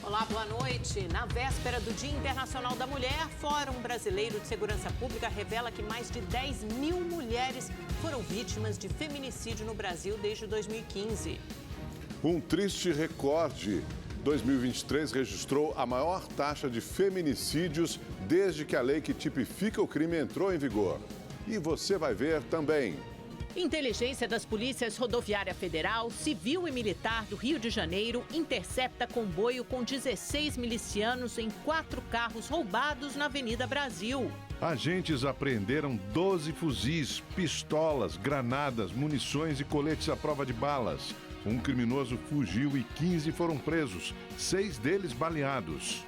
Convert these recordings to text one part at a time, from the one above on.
Olá, boa noite. Na véspera do Dia Internacional da Mulher, Fórum Brasileiro de Segurança Pública revela que mais de 10 mil mulheres foram vítimas de feminicídio no Brasil desde 2015. Um triste recorde. 2023 registrou a maior taxa de feminicídios desde que a lei que tipifica o crime entrou em vigor. E você vai ver também. Inteligência das Polícias Rodoviária Federal, Civil e Militar do Rio de Janeiro intercepta comboio com 16 milicianos em 4 carros roubados na Avenida Brasil. Agentes apreenderam 12 fuzis, pistolas, granadas, munições e coletes à prova de balas. Um criminoso fugiu e 15 foram presos, 6 deles baleados.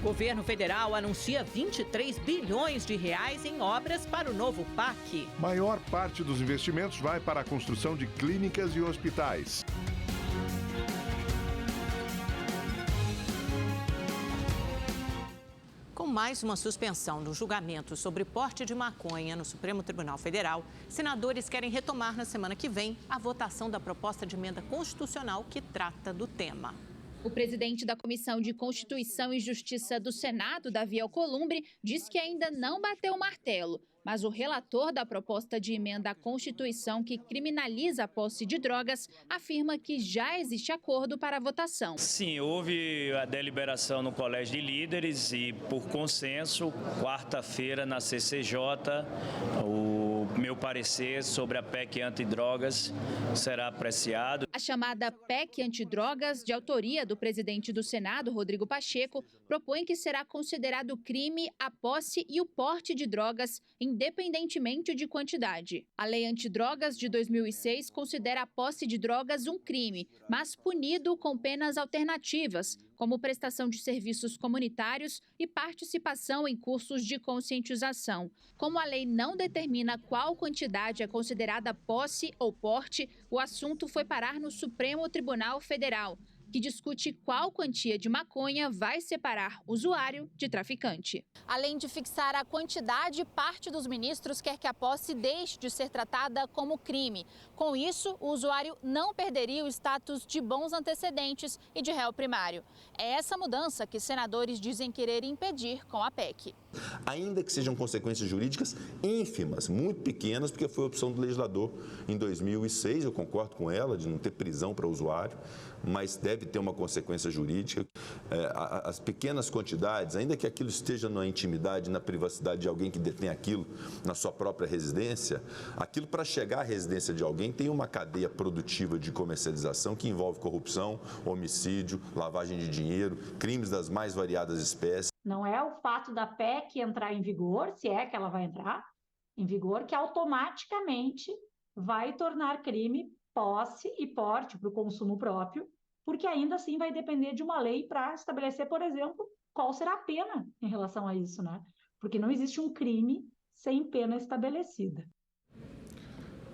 Governo federal anuncia 23 bilhões de reais em obras para o novo PAC. Maior parte dos investimentos vai para a construção de clínicas e hospitais. Com mais uma suspensão do julgamento sobre porte de maconha no Supremo Tribunal Federal, senadores querem retomar na semana que vem a votação da proposta de emenda constitucional que trata do tema. O presidente da Comissão de Constituição e Justiça do Senado, Davi Alcolumbre, diz que ainda não bateu o martelo, mas o relator da proposta de emenda à Constituição que criminaliza a posse de drogas afirma que já existe acordo para a votação. Sim, houve a deliberação no Colégio de Líderes e, por consenso, quarta-feira na CCJ, o meu parecer sobre a PEC antidrogas será apreciado. A chamada PEC antidrogas, de autoria do presidente do Senado, Rodrigo Pacheco, propõe que será considerado crime a posse e o porte de drogas, independentemente de quantidade. A Lei Antidrogas de 2006 considera a posse de drogas um crime, mas punido com penas alternativas, como prestação de serviços comunitários e participação em cursos de conscientização. Como a lei não determina qual quantidade é considerada posse ou porte, o assunto foi parar no Supremo Tribunal Federal, que discute qual quantia de maconha vai separar usuário de traficante. Além de fixar a quantidade, parte dos ministros quer que a posse deixe de ser tratada como crime. Com isso, o usuário não perderia o status de bons antecedentes e de réu primário. É essa mudança que senadores dizem querer impedir com a PEC. Ainda que sejam consequências jurídicas ínfimas, muito pequenas, porque foi a opção do legislador em 2006, eu concordo com ela, de não ter prisão para o usuário, mas deve ter uma consequência jurídica. As pequenas quantidades, ainda que aquilo esteja na intimidade, na privacidade de alguém que detém aquilo na sua própria residência, aquilo para chegar à residência de alguém tem uma cadeia produtiva de comercialização que envolve corrupção, homicídio, lavagem de dinheiro, crimes das mais variadas espécies. Não é o fato da PEC entrar em vigor, se é que ela vai entrar em vigor, que automaticamente vai tornar crime posse e porte para o consumo próprio, porque ainda assim vai depender de uma lei para estabelecer, por exemplo, qual será a pena em relação a isso, né? Porque não existe um crime sem pena estabelecida.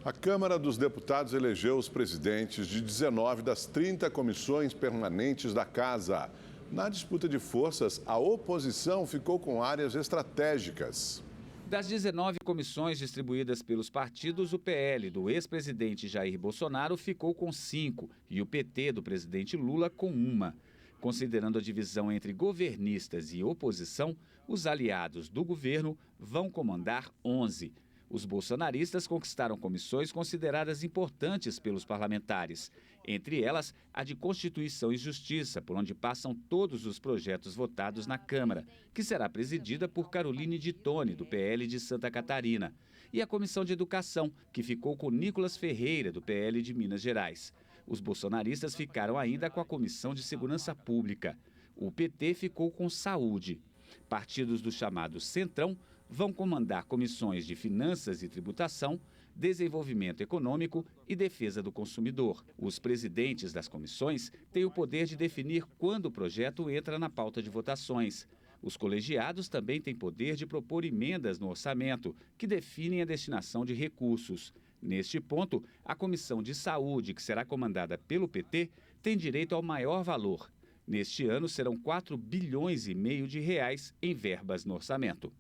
A Câmara dos Deputados elegeu os presidentes de 19 das 30 comissões permanentes da Casa. Na disputa de forças, a oposição ficou com áreas estratégicas. Das 19 comissões distribuídas pelos partidos, o PL do ex-presidente Jair Bolsonaro ficou com 5 e o PT do presidente Lula com 1. Considerando a divisão entre governistas e oposição, os aliados do governo vão comandar 11. Os bolsonaristas conquistaram comissões consideradas importantes pelos parlamentares, entre elas a de Constituição e Justiça, por onde passam todos os projetos votados na Câmara, que será presidida por Caroline de Tone, do PL de Santa Catarina, e a Comissão de Educação, que ficou com Nicolas Ferreira, do PL de Minas Gerais. Os bolsonaristas ficaram ainda com a Comissão de Segurança Pública. O PT ficou com Saúde. Partidos do chamado Centrão vão comandar comissões de Finanças e Tributação, Desenvolvimento Econômico e Defesa do Consumidor. Os presidentes das comissões têm o poder de definir quando o projeto entra na pauta de votações. Os colegiados também têm poder de propor emendas no orçamento, que definem a destinação de recursos. Neste ponto, a Comissão de Saúde, que será comandada pelo PT, tem direito ao maior valor. Neste ano, serão 4,5 bilhões de reais em verbas no orçamento.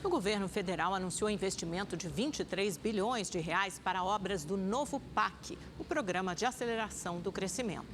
O governo federal anunciou investimento de 23 bilhões de reais para obras do novo PAC, o Programa de Aceleração do Crescimento.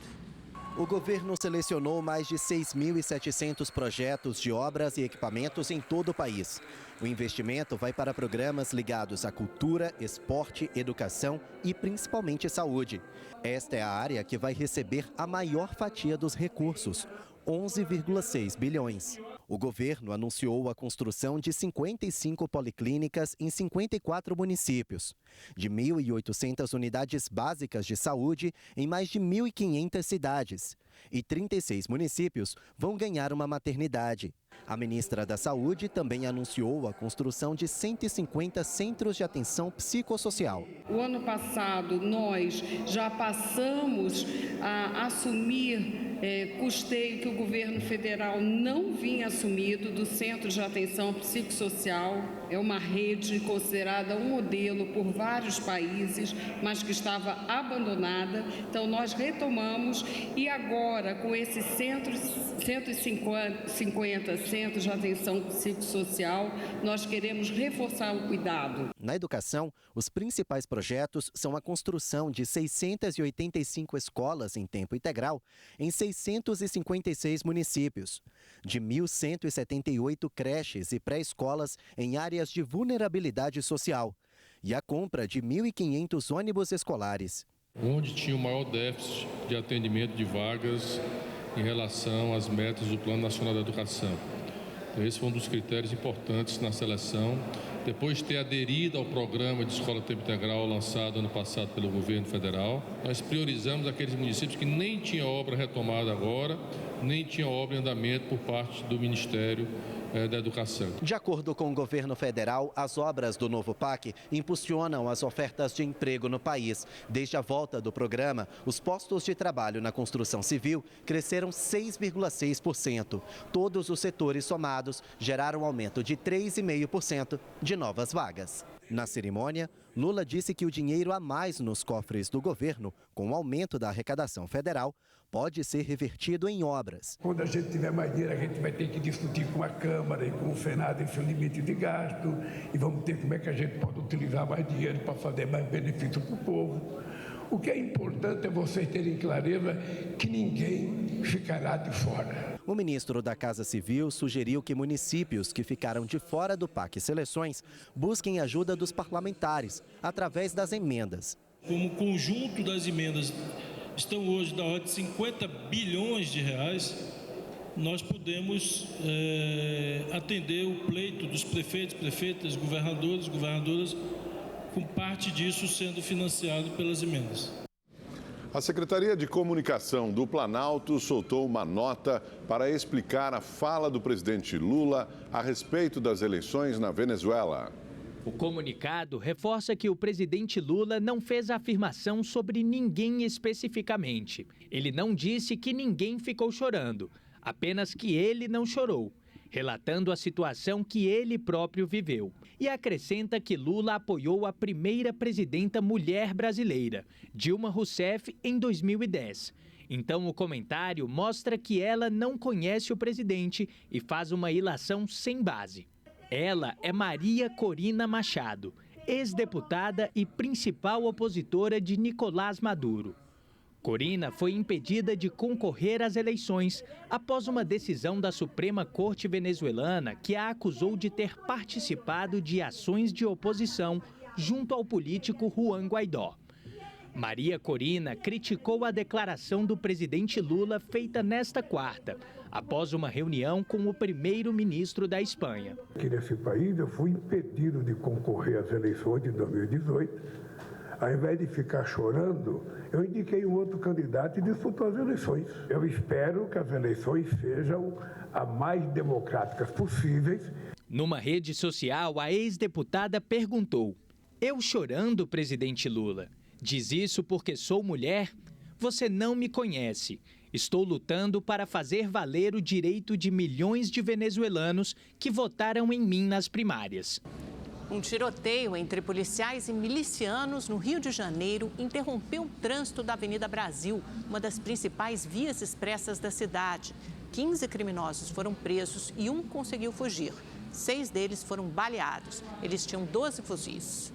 O governo selecionou mais de 6.700 projetos de obras e equipamentos em todo o país. O investimento vai para programas ligados à cultura, esporte, educação e principalmente saúde. Esta é a área que vai receber a maior fatia dos recursos, 11,6 bilhões. O governo anunciou a construção de 55 policlínicas em 54 municípios, de 1.800 unidades básicas de saúde em mais de 1.500 cidades. E 36 municípios vão ganhar uma maternidade. A ministra da Saúde também anunciou a construção de 150 centros de atenção psicossocial. O ano passado, nós já passamos a assumir custeio que o governo federal não vinha assumido do Centro de Atenção Psicossocial. É uma rede considerada um modelo por vários países, mas que estava abandonada. Então, nós retomamos e agora, com esses 150 centros de atenção psicossocial, nós queremos reforçar o cuidado. Na educação, os principais projetos são a construção de 685 escolas em tempo integral em 656 municípios, de 1.178 creches e pré-escolas em áreas de vulnerabilidade social e a compra de 1.500 ônibus escolares. Onde tinha o maior déficit de atendimento de vagas em relação às metas do Plano Nacional da Educação. Então, esse foi um dos critérios importantes na seleção. Depois de ter aderido ao programa de escola tempo integral lançado ano passado pelo governo federal, nós priorizamos aqueles municípios que nem tinham obra retomada agora, nem tinham obra em andamento por parte do Ministério da Educação. De acordo com o governo federal, as obras do novo PAC impulsionam as ofertas de emprego no país. Desde a volta do programa, os postos de trabalho na construção civil cresceram 6,6%. Todos os setores somados geraram um aumento de 3,5% de novas vagas. Na cerimônia, Lula disse que o dinheiro a mais nos cofres do governo, com o aumento da arrecadação federal, pode ser revertido em obras. Quando a gente tiver mais dinheiro, a gente vai ter que discutir com a Câmara e com o Senado esse limite de gasto e vamos ter como é que a gente pode utilizar mais dinheiro para fazer mais benefício para o povo. O que é importante é vocês terem clareza que ninguém ficará de fora. O ministro da Casa Civil sugeriu que municípios que ficaram de fora do PAC Seleções busquem ajuda dos parlamentares, através das emendas. Como o conjunto das emendas estão hoje da ordem de 50 bilhões de reais, nós podemos atender o pleito dos prefeitos, prefeitas, governadores, governadoras, com parte disso sendo financiado pelas emendas. A Secretaria de Comunicação do Planalto soltou uma nota para explicar a fala do presidente Lula a respeito das eleições na Venezuela. O comunicado reforça que o presidente Lula não fez afirmação sobre ninguém especificamente. Ele não disse que ninguém ficou chorando, apenas que ele não chorou, relatando a situação que ele próprio viveu. E acrescenta que Lula apoiou a primeira presidenta mulher brasileira, Dilma Rousseff, em 2010. Então o comentário mostra que ela não conhece o presidente e faz uma ilação sem base. Ela é Maria Corina Machado, ex-deputada e principal opositora de Nicolás Maduro. Corina foi impedida de concorrer às eleições após uma decisão da Suprema Corte venezuelana que a acusou de ter participado de ações de oposição junto ao político Juan Guaidó. Maria Corina criticou a declaração do presidente Lula feita nesta quarta, após uma reunião com o primeiro-ministro da Espanha. Aqui nesse país eu fui impedido de concorrer às eleições de 2018. Ao invés de ficar chorando, eu indiquei um outro candidato e disputou as eleições. Eu espero que as eleições sejam as mais democráticas possíveis. Numa rede social, a ex-deputada perguntou: "Eu chorando, presidente Lula? Diz isso porque sou mulher? Você não me conhece. Estou lutando para fazer valer o direito de milhões de venezuelanos que votaram em mim nas primárias." Um tiroteio entre policiais e milicianos no Rio de Janeiro interrompeu o trânsito da Avenida Brasil, uma das principais vias expressas da cidade. 15 criminosos foram presos e um conseguiu fugir. 6 deles foram baleados. Eles tinham 12 fuzis.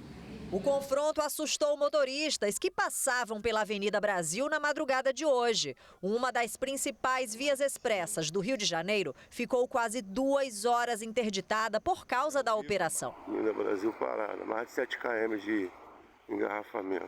O confronto assustou motoristas que passavam pela Avenida Brasil na madrugada de hoje. Uma das principais vias expressas do Rio de Janeiro ficou quase 2 horas interditada por causa da operação. Avenida Brasil parada, mais de 7 km de engarrafamento.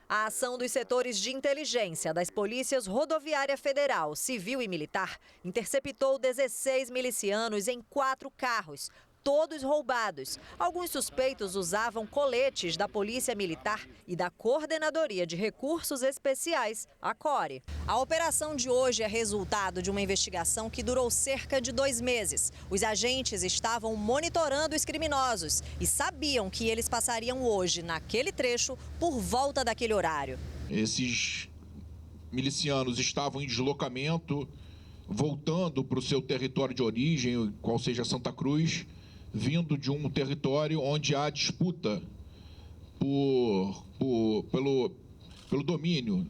A ação dos setores de inteligência das polícias rodoviária federal, civil e militar interceptou 16 milicianos em 4 carros, todos roubados. Alguns suspeitos usavam coletes da Polícia Militar e da Coordenadoria de Recursos Especiais, a CORE. A operação de hoje é resultado de uma investigação que durou cerca de 2 meses. Os agentes estavam monitorando os criminosos e sabiam que eles passariam hoje, naquele trecho, por volta daquele horário. Esses milicianos estavam em deslocamento, voltando para o seu território de origem, qual seja Santa Cruz, vindo de um território onde há disputa pelo domínio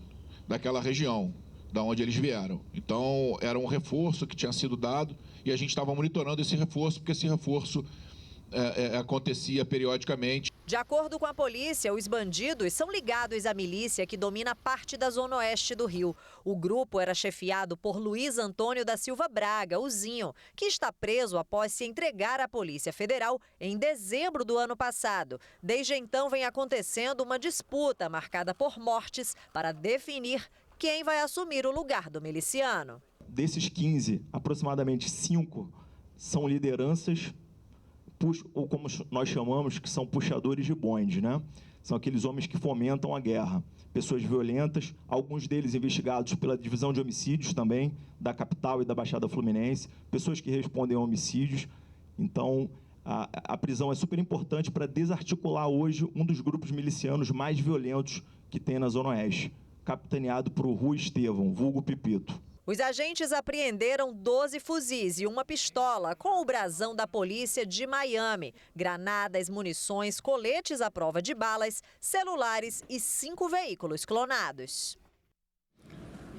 daquela região, da onde eles vieram. Então, era um reforço que tinha sido dado e a gente estava monitorando esse reforço, porque esse reforço acontecia periodicamente. De acordo com a polícia, os bandidos são ligados à milícia que domina parte da zona oeste do Rio. O grupo era chefiado por Luiz Antônio da Silva Braga, o Zinho, que está preso após se entregar à Polícia Federal em dezembro do ano passado. Desde então vem acontecendo uma disputa marcada por mortes para definir quem vai assumir o lugar do miliciano. Desses 15, aproximadamente 5 são lideranças, ou como nós chamamos, que são puxadores de bonde, né? São aqueles homens que fomentam a guerra. Pessoas violentas, alguns deles investigados pela Divisão de Homicídios também, da capital e da Baixada Fluminense, pessoas que respondem a homicídios. Então, a prisão é super importante para desarticular hoje um dos grupos milicianos mais violentos que tem na Zona Oeste, capitaneado por Rui Estevão, vulgo Pipito. Os agentes apreenderam 12 fuzis e uma pistola com o brasão da polícia de Miami, granadas, munições, coletes à prova de balas, celulares e 5 veículos clonados.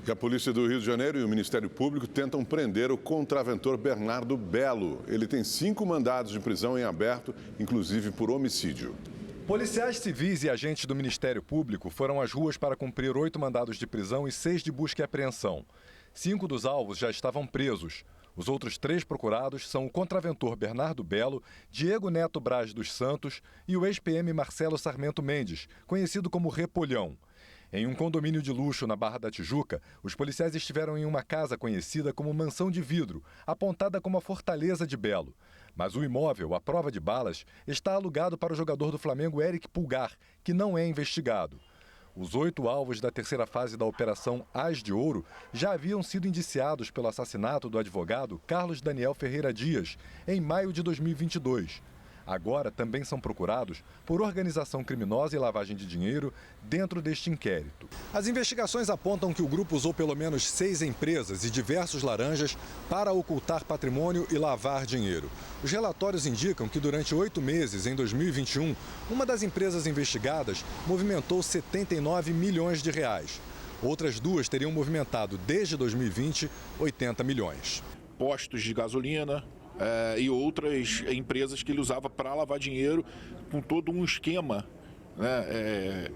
A Polícia do Rio de Janeiro e o Ministério Público tentam prender o contraventor Bernardo Belo. Ele tem 5 mandados de prisão em aberto, inclusive por homicídio. Policiais civis e agentes do Ministério Público foram às ruas para cumprir 8 mandados de prisão e 6 de busca e apreensão. 5 dos alvos já estavam presos. Os outros 3 procurados são o contraventor Bernardo Belo, Diego Neto Braz dos Santos e o ex-PM Marcelo Sarmento Mendes, conhecido como Repolhão. Em um condomínio de luxo na Barra da Tijuca, os policiais estiveram em uma casa conhecida como Mansão de Vidro, apontada como a Fortaleza de Belo. Mas o imóvel, à prova de balas, está alugado para o jogador do Flamengo Eric Pulgar, que não é investigado. Os 8 alvos da terceira fase da Operação As de Ouro já haviam sido indiciados pelo assassinato do advogado Carlos Daniel Ferreira Dias, em maio de 2022. Agora também são procurados por organização criminosa e lavagem de dinheiro dentro deste inquérito. As investigações apontam que o grupo usou pelo menos 6 empresas e diversos laranjas para ocultar patrimônio e lavar dinheiro. Os relatórios indicam que durante 8 meses, em 2021, uma das empresas investigadas movimentou 79 milhões de reais. Outras 2 teriam movimentado, desde 2020, 80 milhões. Postos de gasolina e outras empresas que ele usava para lavar dinheiro, com todo um esquema, né,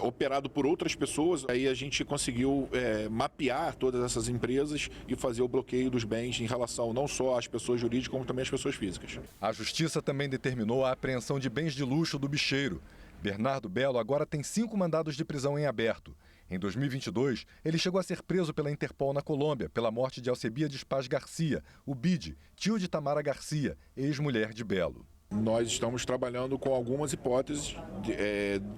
operado por outras pessoas. Aí a gente conseguiu mapear todas essas empresas e fazer o bloqueio dos bens em relação não só às pessoas jurídicas, como também às pessoas físicas. A Justiça também determinou a apreensão de bens de luxo do bicheiro. Bernardo Belo agora tem 5 mandados de prisão em aberto. Em 2022, ele chegou a ser preso pela Interpol na Colômbia pela morte de Alcebiades Paz Garcia, o Bide, tio de Tamara Garcia, ex-mulher de Belo. Nós estamos trabalhando com algumas hipóteses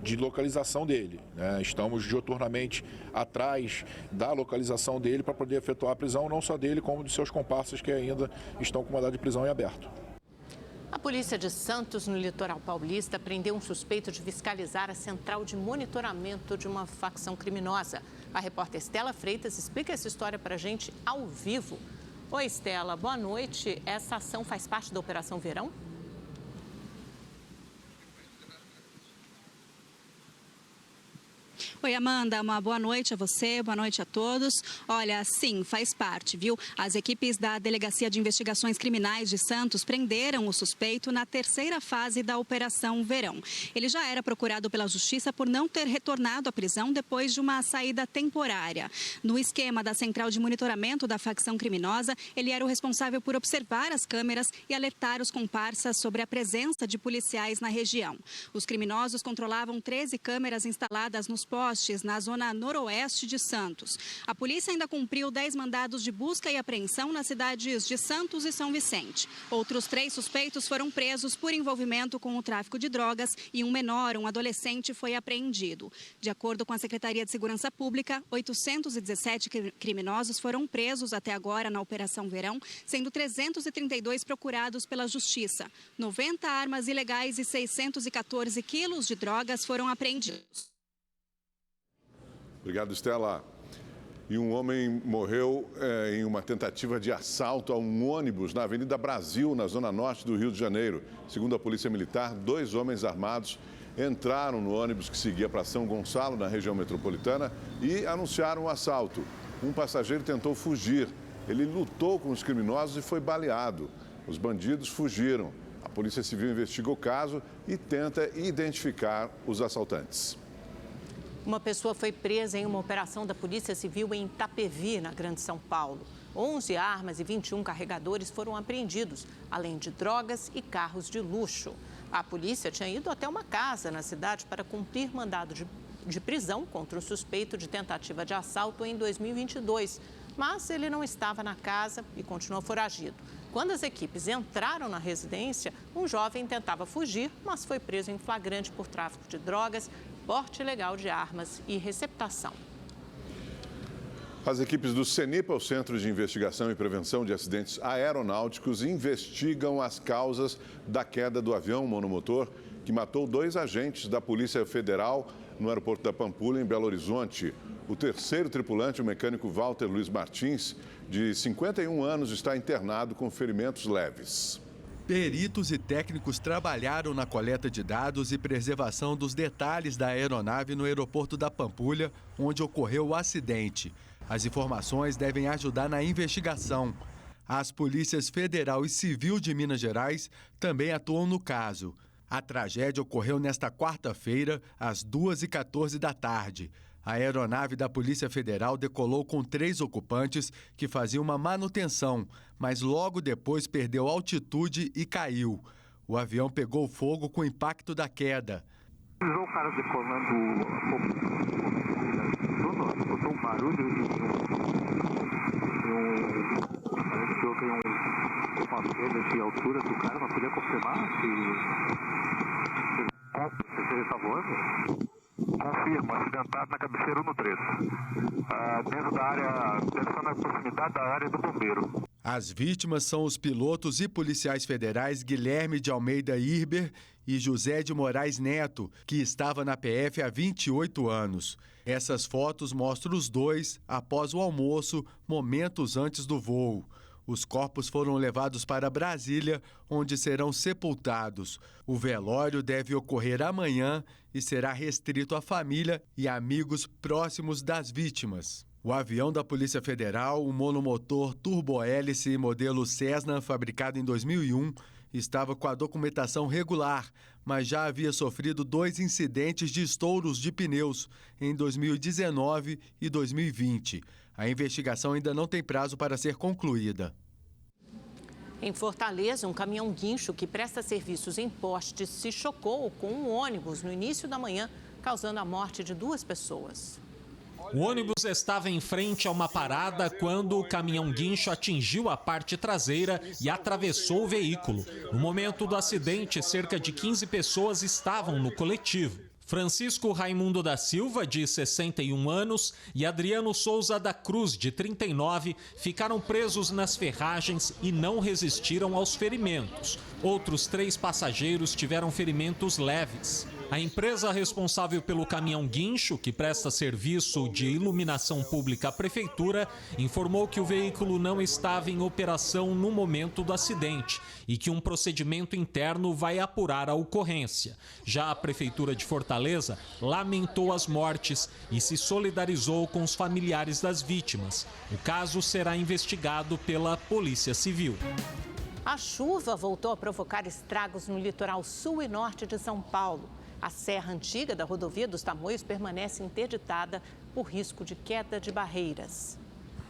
de localização dele, né? Estamos diuturnamente atrás da localização dele para poder efetuar a prisão, não só dele, como de seus comparsas que ainda estão com mandado de prisão em aberto. A polícia de Santos, no litoral paulista, prendeu um suspeito de fiscalizar a central de monitoramento de uma facção criminosa. A repórter Estela Freitas explica essa história para a gente ao vivo. Oi, Estela, boa noite. Essa ação faz parte da Operação Verão? Oi, Amanda, uma boa noite a você, boa noite a todos. Olha, sim, faz parte, viu? As equipes da Delegacia de Investigações Criminais de Santos prenderam o suspeito na terceira fase da Operação Verão. Ele já era procurado pela Justiça por não ter retornado à prisão depois de uma saída temporária. No esquema da Central de Monitoramento da facção criminosa, ele era o responsável por observar as câmeras e alertar os comparsas sobre a presença de policiais na região. Os criminosos controlavam 13 câmeras instaladas nos postes na zona noroeste de Santos. A polícia ainda cumpriu 10 mandados de busca e apreensão nas cidades de Santos e São Vicente. Outros 3 suspeitos foram presos por envolvimento com o tráfico de drogas e um menor, um adolescente, foi apreendido. De acordo com a Secretaria de Segurança Pública, 817 criminosos foram presos até agora na Operação Verão, sendo 332 procurados pela Justiça. 90 armas ilegais e 614 quilos de drogas foram apreendidos. Obrigado, Estela. E um homem morreu em uma tentativa de assalto a um ônibus na Avenida Brasil, na zona norte do Rio de Janeiro. Segundo a Polícia Militar, 2 homens armados entraram no ônibus que seguia para São Gonçalo, na região metropolitana, e anunciaram o assalto. Um passageiro tentou fugir. Ele lutou com os criminosos e foi baleado. Os bandidos fugiram. A Polícia Civil investiga o caso e tenta identificar os assaltantes. Uma pessoa foi presa em uma operação da Polícia Civil em Itapevi, na Grande São Paulo. 11 armas e 21 carregadores foram apreendidos, além de drogas e carros de luxo. A polícia tinha ido até uma casa na cidade para cumprir mandado de prisão contra o suspeito de tentativa de assalto em 2022. Mas ele não estava na casa e continuou foragido. Quando as equipes entraram na residência, um jovem tentava fugir, mas foi preso em flagrante por tráfico de drogas, porte ilegal de armas e receptação. As equipes do CENIPA, o Centro de Investigação e Prevenção de Acidentes Aeronáuticos, investigam as causas da queda do avião monomotor que matou 2 agentes da Polícia Federal no aeroporto da Pampulha, em Belo Horizonte. O terceiro tripulante, o mecânico Walter Luiz Martins, de 51 anos, está internado com ferimentos leves. Peritos e técnicos trabalharam na coleta de dados e preservação dos detalhes da aeronave no aeroporto da Pampulha, onde ocorreu o acidente. As informações devem ajudar na investigação. As polícias Federal e Civil de Minas Gerais também atuam no caso. A tragédia ocorreu nesta quarta-feira, às 2h14 da tarde. A aeronave da Polícia Federal decolou com 3 ocupantes que faziam uma manutenção, mas logo depois perdeu altitude e caiu. O avião pegou fogo com o impacto da queda. O cara decolando botou um barulho parece que houve uma perda de altura do cara, mas podia confirmar se seria essa voz? Confirma, acidentado na cabeceira no trecho. Dentro da área, deve estar na proximidade da área do bombeiro. As vítimas são os pilotos e policiais federais Guilherme de Almeida Irber e José de Moraes Neto, que estava na PF há 28 anos. Essas fotos mostram os dois após o almoço, momentos antes do voo. Os corpos foram levados para Brasília, onde serão sepultados. O velório deve ocorrer amanhã e será restrito à família e amigos próximos das vítimas. O avião da Polícia Federal, um monomotor turbohélice modelo Cessna, fabricado em 2001, estava com a documentação regular, mas já havia sofrido 2 incidentes de estouros de pneus em 2019 e 2020. A investigação ainda não tem prazo para ser concluída. Em Fortaleza, um caminhão guincho que presta serviços em postes se chocou com um ônibus no início da manhã, causando a morte de 2 pessoas. O ônibus estava em frente a uma parada quando o caminhão guincho atingiu a parte traseira e atravessou o veículo. No momento do acidente, cerca de 15 pessoas estavam no coletivo. Francisco Raimundo da Silva, de 61 anos, e Adriano Souza da Cruz, de 39, ficaram presos nas ferragens e não resistiram aos ferimentos. Outros 3 passageiros tiveram ferimentos leves. A empresa responsável pelo caminhão guincho, que presta serviço de iluminação pública à prefeitura, informou que o veículo não estava em operação no momento do acidente e que um procedimento interno vai apurar a ocorrência. Já a prefeitura de Fortaleza lamentou as mortes e se solidarizou com os familiares das vítimas. O caso será investigado pela Polícia Civil. A chuva voltou a provocar estragos no litoral sul e norte de São Paulo. A serra antiga da rodovia dos Tamoios permanece interditada por risco de queda de barreiras.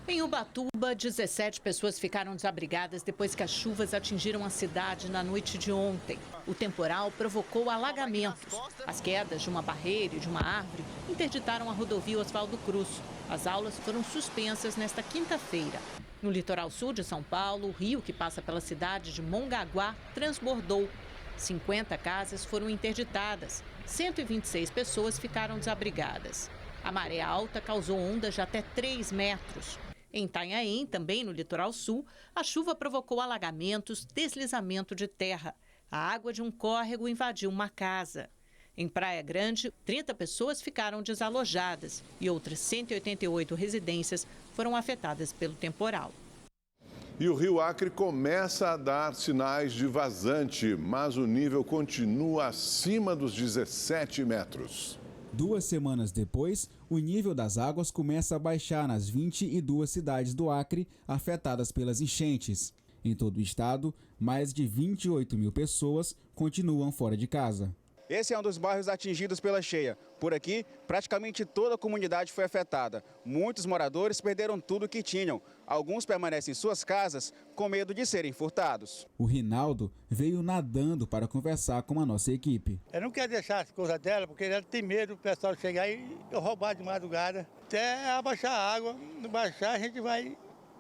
Em Ubatuba, 17 pessoas ficaram desabrigadas depois que as chuvas atingiram a cidade na noite de ontem. O temporal provocou alagamentos. As quedas de uma barreira e de uma árvore interditaram a rodovia Oswaldo Cruz. As aulas foram suspensas nesta quinta-feira. No litoral sul de São Paulo, o rio que passa pela cidade de Mongaguá transbordou. 50 casas foram interditadas, 126 pessoas ficaram desabrigadas. A maré alta causou ondas de até 3 metros. Em Itanhaém, também no litoral sul, a chuva provocou alagamentos, deslizamento de terra. A água de um córrego invadiu uma casa. Em Praia Grande, 30 pessoas ficaram desalojadas e outras 188 residências foram afetadas pelo temporal. E o Rio Acre começa a dar sinais de vazante, mas o nível continua acima dos 17 metros. 2 semanas depois, o nível das águas começa a baixar nas 22 cidades do Acre afetadas pelas enchentes. Em todo o estado, mais de 28 mil pessoas continuam fora de casa. Esse é um dos bairros atingidos pela cheia. Por aqui, praticamente toda a comunidade foi afetada. Muitos moradores perderam tudo o que tinham. Alguns permanecem em suas casas com medo de serem furtados. O Rinaldo veio nadando para conversar com a nossa equipe. Eu não quero deixar as coisas dela, porque ela tem medo do pessoal chegar e roubar de madrugada. Até abaixar a água, não baixar a gente vai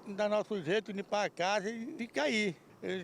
dar nosso jeito, limpar a casa e cair.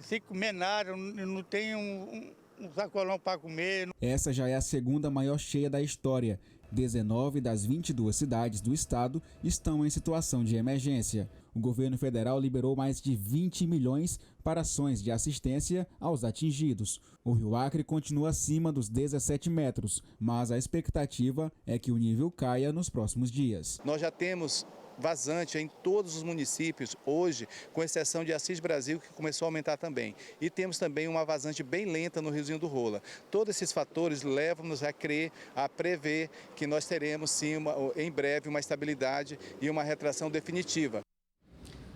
Sem comer nada, não tem um sacolão para comer. Essa já é a segunda maior cheia da história. 19 das 22 cidades do estado estão em situação de emergência. O governo federal liberou mais de 20 milhões para ações de assistência aos atingidos. O Rio Acre continua acima dos 17 metros, mas a expectativa é que o nível caia nos próximos dias. Nós já temos vazante em todos os municípios hoje, com exceção de Assis Brasil, que começou a aumentar também. E temos também uma vazante bem lenta no Riozinho do Rola. Todos esses fatores levam-nos a crer, a prever que nós teremos sim em breve uma estabilidade e uma retração definitiva.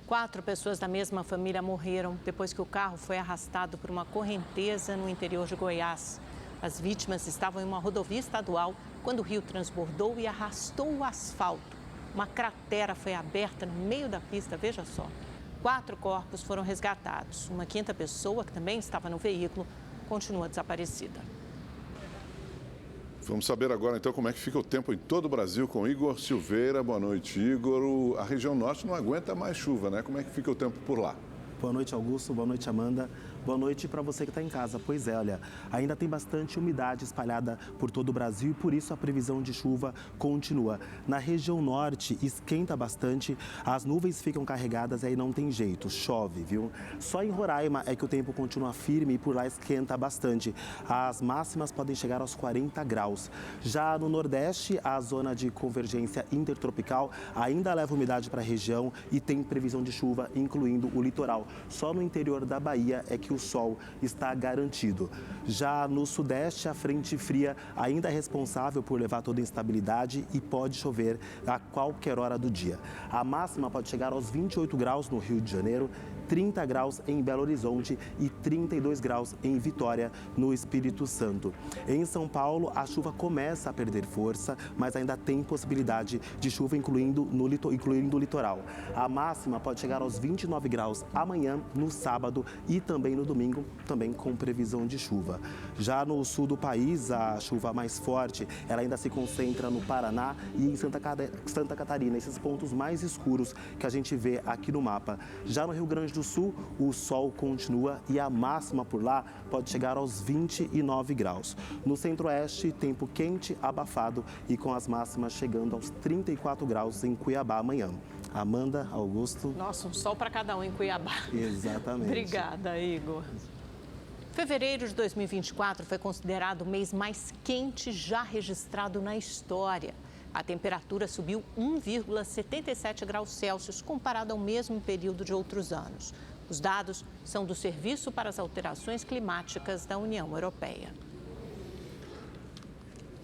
4 pessoas da mesma família morreram depois que o carro foi arrastado por uma correnteza no interior de Goiás. As vítimas estavam em uma rodovia estadual quando o rio transbordou e arrastou o asfalto. Uma cratera foi aberta no meio da pista, veja só. 4 corpos foram resgatados. Uma 5ª pessoa, que também estava no veículo, continua desaparecida. Vamos saber agora, então, como é que fica o tempo em todo o Brasil com Igor Silveira. Boa noite, Igor. A região norte não aguenta mais chuva, né? Como é que fica o tempo por lá? Boa noite, Augusto. Boa noite, Amanda. Boa noite para você que está em casa. Pois é, olha, ainda tem bastante umidade espalhada por todo o Brasil e por isso a previsão de chuva continua. Na região norte esquenta bastante, as nuvens ficam carregadas e aí não tem jeito, chove, viu? Só em Roraima é que o tempo continua firme e por lá esquenta bastante. As máximas podem chegar aos 40 graus. Já no nordeste, a zona de convergência intertropical ainda leva umidade para a região e tem previsão de chuva, incluindo o litoral. Só no interior da Bahia é que o sol está garantido. Já no sudeste, a frente fria ainda é responsável por levar toda a instabilidade e pode chover a qualquer hora do dia. A máxima pode chegar aos 28 graus no Rio de Janeiro, 30 graus em Belo Horizonte e 32 graus em Vitória, no Espírito Santo. Em São Paulo, a chuva começa a perder força, mas ainda tem possibilidade de chuva, incluindo o litoral. A máxima pode chegar aos 29 graus amanhã, no sábado e também no domingo, também com previsão de chuva. Já no sul do país, a chuva mais forte, ela ainda se concentra no Paraná e em Santa Catarina, esses pontos mais escuros que a gente vê aqui no mapa. Já no Rio Grande do Sul, o sol continua e a máxima por lá pode chegar aos 29 graus. No centro-oeste, tempo quente, abafado e com as máximas chegando aos 34 graus em Cuiabá amanhã. Amanda, Augusto. Nossa, um sol para cada um em Cuiabá. Exatamente. Obrigada, Igor. Fevereiro de 2024 foi considerado o mês mais quente já registrado na história. A temperatura subiu 1,77 graus Celsius comparado ao mesmo período de outros anos. Os dados são do Serviço para as Alterações Climáticas da União Europeia.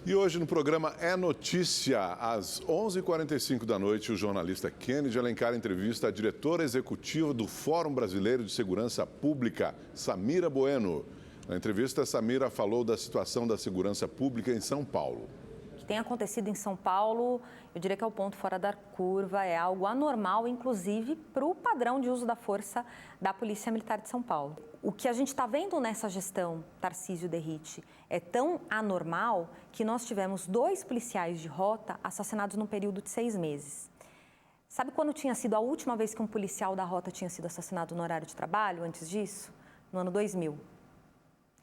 E hoje no programa É Notícia, às 11h45 da noite, o jornalista Kennedy Alencar entrevista a diretora executiva do Fórum Brasileiro de Segurança Pública, Samira Bueno. Na entrevista, Samira falou da situação da segurança pública em São Paulo. O que tem acontecido em São Paulo, eu diria que é o ponto fora da curva, é algo anormal, inclusive, para o padrão de uso da força da Polícia Militar de São Paulo. O que a gente está vendo nessa gestão Tarcísio Derrite é tão anormal que nós tivemos 2 policiais de rota assassinados num período de 6 meses. Sabe quando tinha sido a última vez que um policial da rota tinha sido assassinado no horário de trabalho, antes disso? No ano 2000.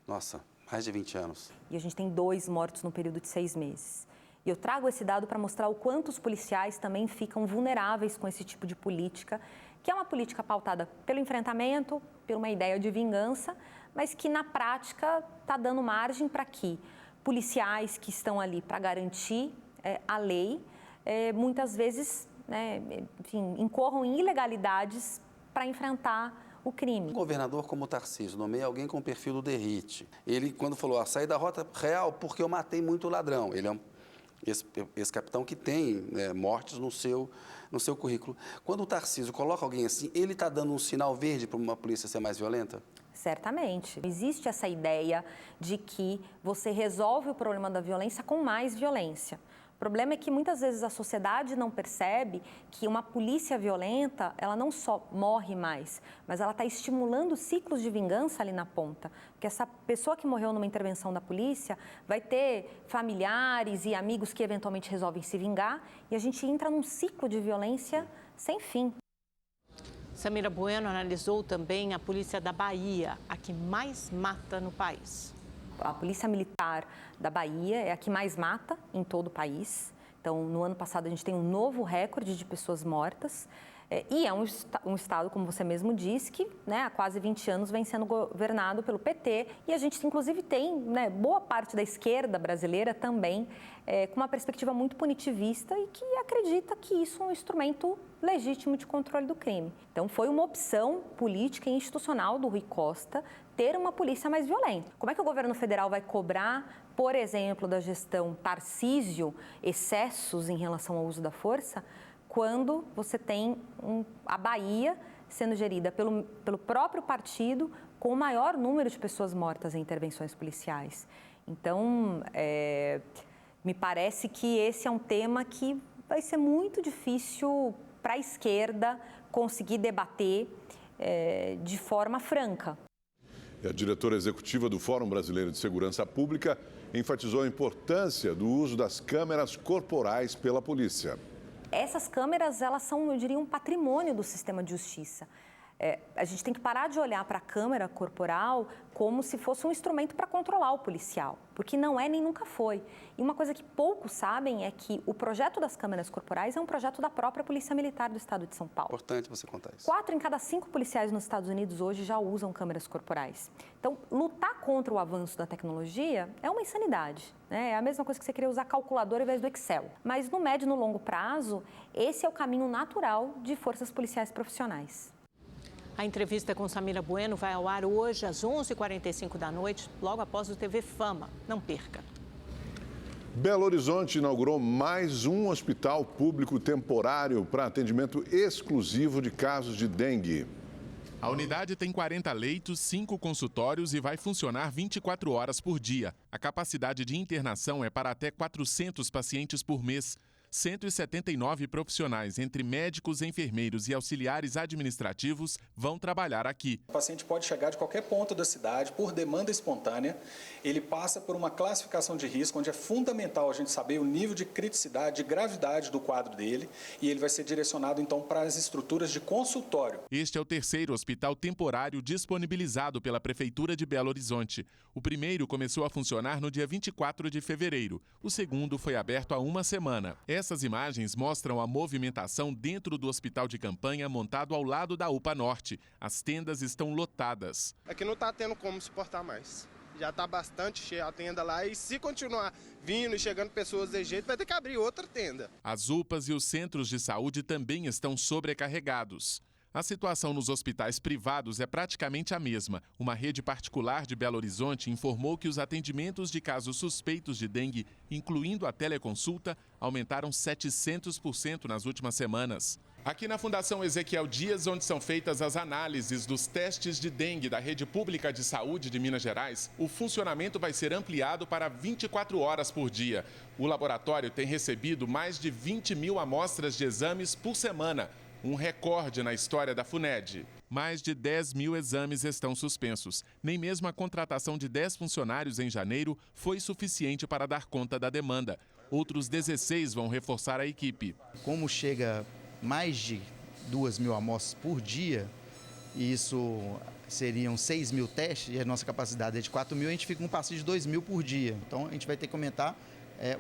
Nossa, mais de 20 anos. E a gente tem 2 mortos no período de 6 meses. E eu trago esse dado para mostrar o quanto os policiais também ficam vulneráveis com esse tipo de política, que é uma política pautada pelo enfrentamento, por uma ideia de vingança, mas que na prática está dando margem para que policiais que estão ali para garantir a lei, muitas vezes incorram em ilegalidades para enfrentar o crime. Um governador como o Tarcísio nomeia alguém com o perfil do Derrite. Ele, quando falou, saí da rota real porque eu matei muito ladrão. Ele é esse capitão que tem mortes no seu currículo. Quando o Tarcísio coloca alguém assim, ele está dando um sinal verde para uma polícia ser mais violenta? Certamente. Existe essa ideia de que você resolve o problema da violência com mais violência. O problema é que muitas vezes a sociedade não percebe que uma polícia violenta, ela não só morre mais, mas ela está estimulando ciclos de vingança ali na ponta. Porque essa pessoa que morreu numa intervenção da polícia vai ter familiares e amigos que eventualmente resolvem se vingar e a gente entra num ciclo de violência sem fim. Samira Bueno analisou também a polícia da Bahia, a que mais mata no país. A Polícia Militar da Bahia é a que mais mata em todo o país. Então, no ano passado, a gente tem um novo recorde de pessoas mortas. E é um estado, como você mesmo disse, que há quase 20 anos vem sendo governado pelo PT. E a gente, inclusive, tem boa parte da esquerda brasileira também com uma perspectiva muito punitivista e que acredita que isso é um instrumento legítimo de controle do crime. Então, foi uma opção política e institucional do Rui Costa ter uma polícia mais violenta. Como é que o governo federal vai cobrar, por exemplo, da gestão Tarcísio, excessos em relação ao uso da força, quando você tem a Bahia sendo gerida pelo próprio partido com o maior número de pessoas mortas em intervenções policiais? Então, me parece que esse é um tema que vai ser muito difícil para a esquerda conseguir debater de forma franca. E a diretora executiva do Fórum Brasileiro de Segurança Pública enfatizou a importância do uso das câmeras corporais pela polícia. Essas câmeras, elas são, eu diria, um patrimônio do sistema de justiça. A gente tem que parar de olhar para a câmera corporal como se fosse um instrumento para controlar o policial, porque não é nem nunca foi. E uma coisa que poucos sabem é que o projeto das câmeras corporais é um projeto da própria Polícia Militar do Estado de São Paulo. Importante você contar isso. 4 em cada 5 policiais nos Estados Unidos hoje já usam câmeras corporais. Então, lutar contra o avanço da tecnologia é uma insanidade, né? É a mesma coisa que você querer usar calculadora ao invés do Excel. Mas no médio e no longo prazo, esse é o caminho natural de forças policiais profissionais. A entrevista com Samira Bueno vai ao ar hoje às 11h45 da noite, logo após o TV Fama. Não perca. Belo Horizonte inaugurou mais um hospital público temporário para atendimento exclusivo de casos de dengue. A unidade tem 40 leitos, 5 consultórios e vai funcionar 24 horas por dia. A capacidade de internação é para até 400 pacientes por mês. 179 profissionais, entre médicos, enfermeiros e auxiliares administrativos, vão trabalhar aqui. O paciente pode chegar de qualquer ponto da cidade por demanda espontânea. Ele passa por uma classificação de risco, onde é fundamental a gente saber o nível de criticidade, de gravidade do quadro dele, e ele vai ser direcionado então para as estruturas de consultório. Este é o terceiro hospital temporário disponibilizado pela Prefeitura de Belo Horizonte. O primeiro começou a funcionar no dia 24 de fevereiro. O segundo foi aberto há uma semana. Essas imagens mostram a movimentação dentro do hospital de campanha montado ao lado da UPA Norte. As tendas estão lotadas. Aqui não está tendo como suportar mais. Já está bastante cheia a tenda lá e se continuar vindo e chegando pessoas desse jeito, vai ter que abrir outra tenda. As UPAs e os centros de saúde também estão sobrecarregados. A situação nos hospitais privados é praticamente a mesma. Uma rede particular de Belo Horizonte informou que os atendimentos de casos suspeitos de dengue, incluindo a teleconsulta, aumentaram 700% nas últimas semanas. Aqui na Fundação Ezequiel Dias, onde são feitas as análises dos testes de dengue da Rede Pública de Saúde de Minas Gerais, o funcionamento vai ser ampliado para 24 horas por dia. O laboratório tem recebido mais de 20 mil amostras de exames por semana, um recorde na história da FUNED. Mais de 10 mil exames estão suspensos. Nem mesmo a contratação de 10 funcionários em janeiro foi suficiente para dar conta da demanda. Outros 16 vão reforçar a equipe. Como chega mais de 2 mil amostras por dia, e isso seriam 6 mil testes, e a nossa capacidade é de 4 mil, a gente fica com um passeio de 2 mil por dia. Então a gente vai ter que aumentar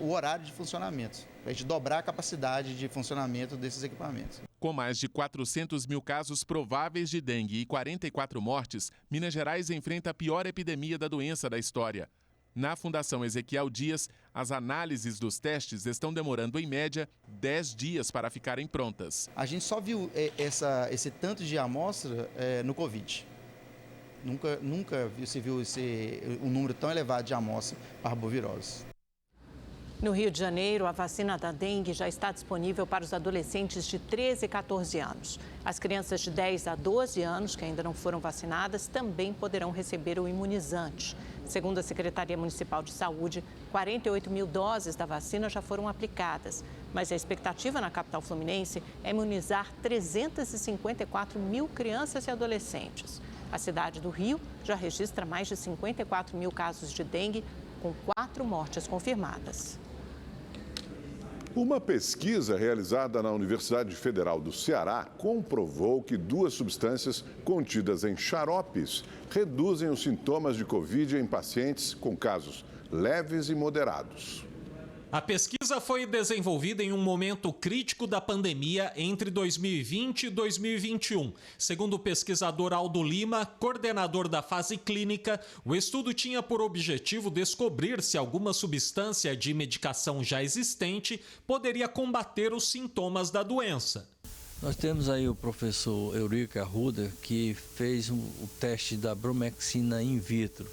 o horário de funcionamento, para a gente dobrar a capacidade de funcionamento desses equipamentos. Com mais de 400 mil casos prováveis de dengue e 44 mortes, Minas Gerais enfrenta a pior epidemia da doença da história. Na Fundação Ezequiel Dias, as análises dos testes estão demorando, em média, 10 dias para ficarem prontas. A gente só viu esse tanto de amostra no Covid. Nunca se viu um número tão elevado de amostra para arbovirose. No Rio de Janeiro, a vacina da dengue já está disponível para os adolescentes de 13 e 14 anos. As crianças de 10 a 12 anos que ainda não foram vacinadas também poderão receber o imunizante. Segundo a Secretaria Municipal de Saúde, 48 mil doses da vacina já foram aplicadas. Mas a expectativa na capital fluminense é imunizar 354 mil crianças e adolescentes. A cidade do Rio já registra mais de 54 mil casos de dengue, com 4 mortes confirmadas. Uma pesquisa realizada na Universidade Federal do Ceará comprovou que 2 substâncias contidas em xaropes reduzem os sintomas de Covid em pacientes com casos leves e moderados. A pesquisa foi desenvolvida em um momento crítico da pandemia entre 2020 e 2021. Segundo o pesquisador Aldo Lima, coordenador da fase clínica, o estudo tinha por objetivo descobrir se alguma substância de medicação já existente poderia combater os sintomas da doença. Nós temos aí o professor Eurico Arruda, que fez o teste da bromexina in vitro,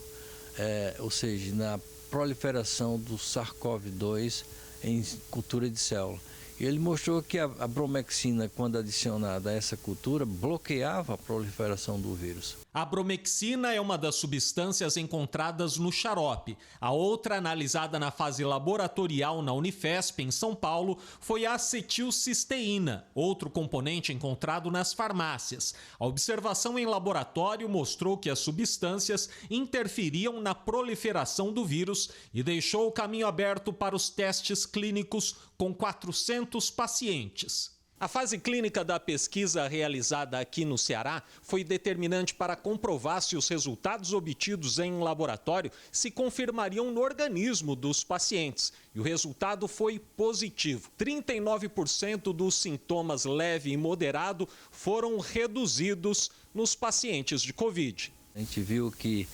ou seja, na proliferação do SARS-CoV-2 em cultura de célula. Ele mostrou que a bromexina, quando adicionada a essa cultura, bloqueava a proliferação do vírus. A bromexina é uma das substâncias encontradas no xarope. A outra, analisada na fase laboratorial na Unifesp, em São Paulo, foi a acetilcisteína, outro componente encontrado nas farmácias. A observação em laboratório mostrou que as substâncias interferiam na proliferação do vírus e deixou o caminho aberto para os testes clínicos com 400 pacientes. A fase clínica da pesquisa realizada aqui no Ceará foi determinante para comprovar se os resultados obtidos em laboratório se confirmariam no organismo dos pacientes. E o resultado foi positivo. 39% dos sintomas leve e moderado foram reduzidos nos pacientes de Covid. A gente viu que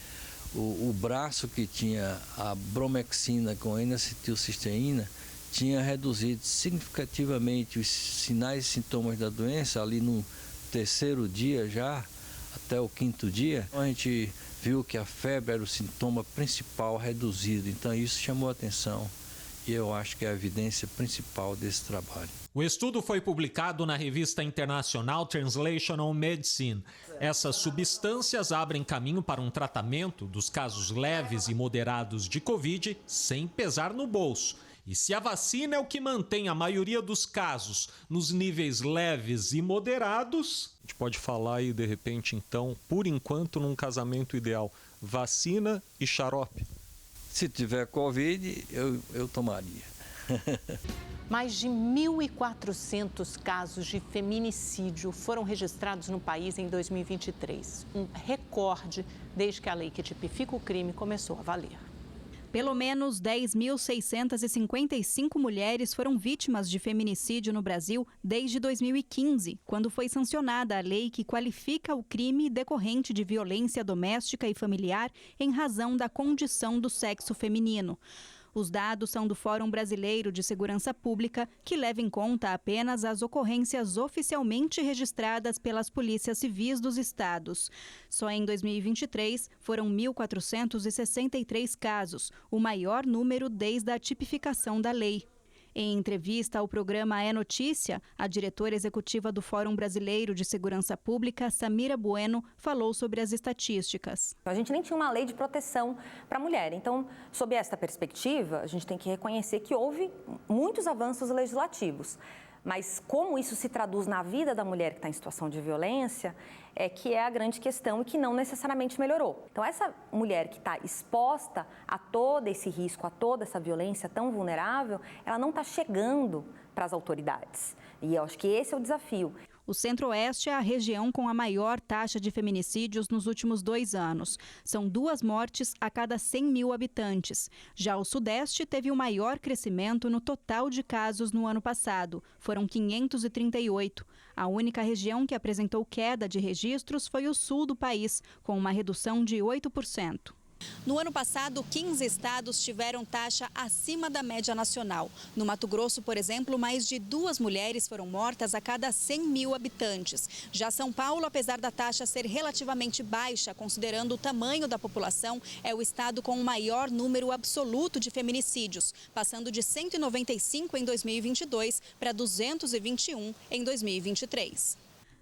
o braço que tinha a bromexina com a N-acetilcisteína tinha reduzido significativamente os sinais e sintomas da doença ali no 3º dia já, até o 5º dia. A gente viu que a febre era o sintoma principal reduzido, então isso chamou a atenção e eu acho que é a evidência principal desse trabalho. O estudo foi publicado na revista internacional Translational Medicine. Essas substâncias abrem caminho para um tratamento dos casos leves e moderados de Covid sem pesar no bolso. E se a vacina é o que mantém a maioria dos casos nos níveis leves e moderados... A gente pode falar aí, de repente, então, por enquanto, num casamento ideal, vacina e xarope. Se tiver Covid, eu tomaria. Mais de 1.400 casos de feminicídio foram registrados no país em 2023. Um recorde desde que a lei que tipifica o crime começou a valer. Pelo menos 10.655 mulheres foram vítimas de feminicídio no Brasil desde 2015, quando foi sancionada a lei que qualifica o crime decorrente de violência doméstica e familiar em razão da condição do sexo feminino. Os dados são do Fórum Brasileiro de Segurança Pública, que leva em conta apenas as ocorrências oficialmente registradas pelas polícias civis dos estados. Só em 2023 foram 1.463 casos, o maior número desde a tipificação da lei. Em entrevista ao programa É Notícia, a diretora executiva do Fórum Brasileiro de Segurança Pública, Samira Bueno, falou sobre as estatísticas. A gente nem tinha uma lei de proteção para a mulher. Então, sob esta perspectiva, a gente tem que reconhecer que houve muitos avanços legislativos. Mas como isso se traduz na vida da mulher que está em situação de violência é que é a grande questão e que não necessariamente melhorou. Então, essa mulher que está exposta a todo esse risco, a toda essa violência tão vulnerável, ela não está chegando para as autoridades. E eu acho que esse é o desafio. O Centro-Oeste é a região com a maior taxa de feminicídios nos últimos 2 anos. São 2 mortes a cada 100 mil habitantes. Já o Sudeste teve o maior crescimento no total de casos no ano passado. Foram 538. A única região que apresentou queda de registros foi o sul do país, com uma redução de 8%. No ano passado, 15 estados tiveram taxa acima da média nacional. No Mato Grosso, por exemplo, mais de 2 mulheres foram mortas a cada 100 mil habitantes. Já São Paulo, apesar da taxa ser relativamente baixa, considerando o tamanho da população, é o estado com o maior número absoluto de feminicídios, passando de 195 em 2022 para 221 em 2023.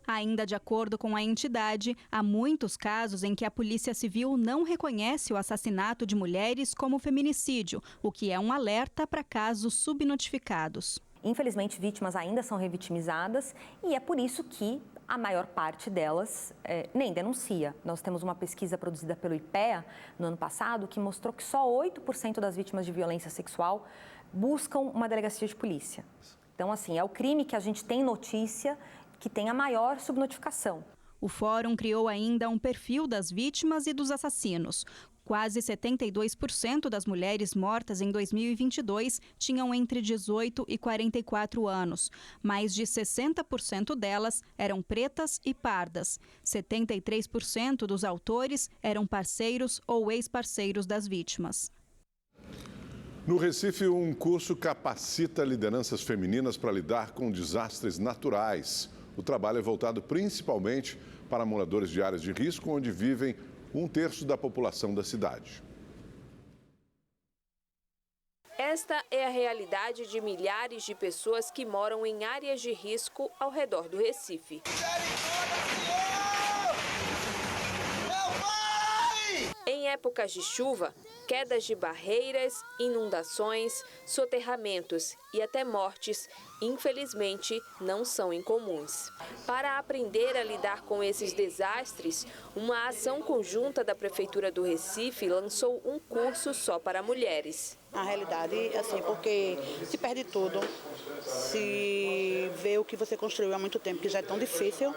Ainda de acordo com a entidade, há muitos casos em que a Polícia Civil não reconhece o assassinato de mulheres como feminicídio, o que é um alerta para casos subnotificados. Infelizmente, vítimas ainda são revitimizadas e é por isso que a maior parte delas nem denuncia. Nós temos uma pesquisa produzida pelo IPEA no ano passado que mostrou que só 8% das vítimas de violência sexual buscam uma delegacia de polícia. Então, assim, é o crime que a gente tem notícia que tem a maior subnotificação. O Fórum criou ainda um perfil das vítimas e dos assassinos. Quase 72% das mulheres mortas em 2022 tinham entre 18 e 44 anos. Mais de 60% delas eram pretas e pardas. 73% dos autores eram parceiros ou ex-parceiros das vítimas. No Recife, um curso capacita lideranças femininas para lidar com desastres naturais. O trabalho é voltado principalmente para moradores de áreas de risco, onde vivem 1/3 da população da cidade. Esta é a realidade de milhares de pessoas que moram em áreas de risco ao redor do Recife. Em épocas de chuva, quedas de barreiras, inundações, soterramentos e até mortes, infelizmente, não são incomuns. Para aprender a lidar com esses desastres, uma ação conjunta da Prefeitura do Recife lançou um curso só para mulheres. A realidade é assim, porque se perde tudo, se vê o que você construiu há muito tempo, que já é tão difícil,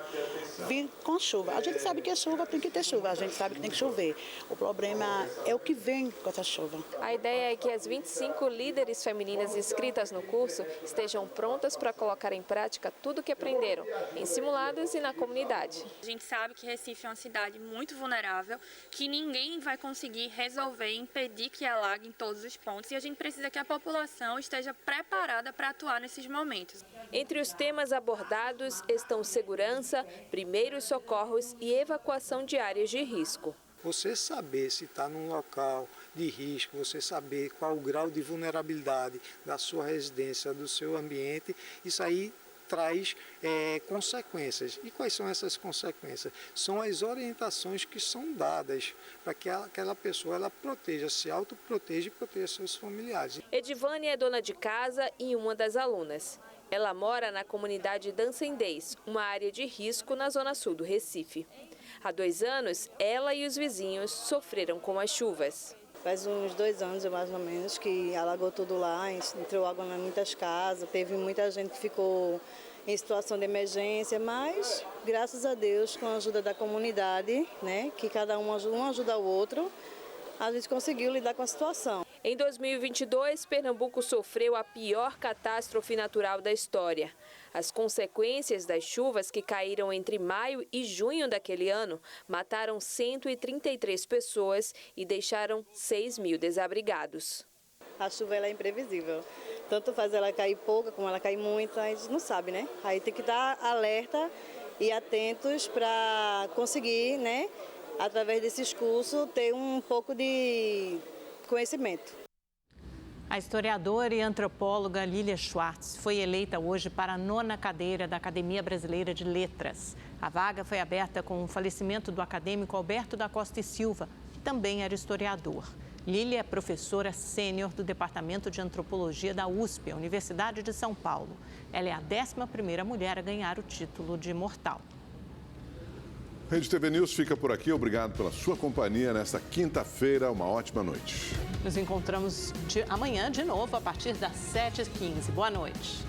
vir com a chuva. A gente sabe que a chuva tem que ter chuva, a gente sabe que tem que chover. O problema é o que vem com essa chuva. A ideia é que as 25 líderes femininas inscritas no curso estejam prontas para colocar em prática tudo o que aprenderam, em simulados e na comunidade. A gente sabe que Recife é uma cidade muito vulnerável, que ninguém vai conseguir resolver e impedir que alague em todos os pontos. E a gente precisa que a população esteja preparada para atuar nesses momentos. Entre os temas abordados estão segurança, primeiros socorros e evacuação de áreas de risco. Você saber se está num local de risco, você saber qual o grau de vulnerabilidade da sua residência, do seu ambiente, isso aí traz consequências. E quais são essas consequências? São as orientações que são dadas para que aquela pessoa ela proteja, se autoproteja e proteja seus familiares. Edivânia é dona de casa e uma das alunas. Ela mora na comunidade Dancendês, uma área de risco na zona sul do Recife. Há 2 anos, ela e os vizinhos sofreram com as chuvas. Faz uns 2 anos, mais ou menos, que alagou tudo lá, entrou água em muitas casas, teve muita gente que ficou em situação de emergência, mas, graças a Deus, com a ajuda da comunidade, né, que cada um ajuda o outro, a gente conseguiu lidar com a situação. Em 2022, Pernambuco sofreu a pior catástrofe natural da história. As consequências das chuvas que caíram entre maio e junho daquele ano mataram 133 pessoas e deixaram 6 mil desabrigados. A chuva ela é imprevisível. Tanto faz ela cair pouca como ela cair muito, a gente não sabe, né? Aí tem que estar alerta e atentos para conseguir, né, através desses cursos, ter um pouco de conhecimento. A historiadora e antropóloga Lília Schwartz foi eleita hoje para a 9ª cadeira da Academia Brasileira de Letras. A vaga foi aberta com o falecimento do acadêmico Alberto da Costa e Silva, que também era historiador. Lília é professora sênior do Departamento de Antropologia da USP, a Universidade de São Paulo. Ela é a 11ª mulher a ganhar o título de imortal. Rede TV News fica por aqui. Obrigado pela sua companhia nesta quinta-feira. Uma ótima noite. Nos encontramos amanhã de novo a partir das 7h15. Boa noite.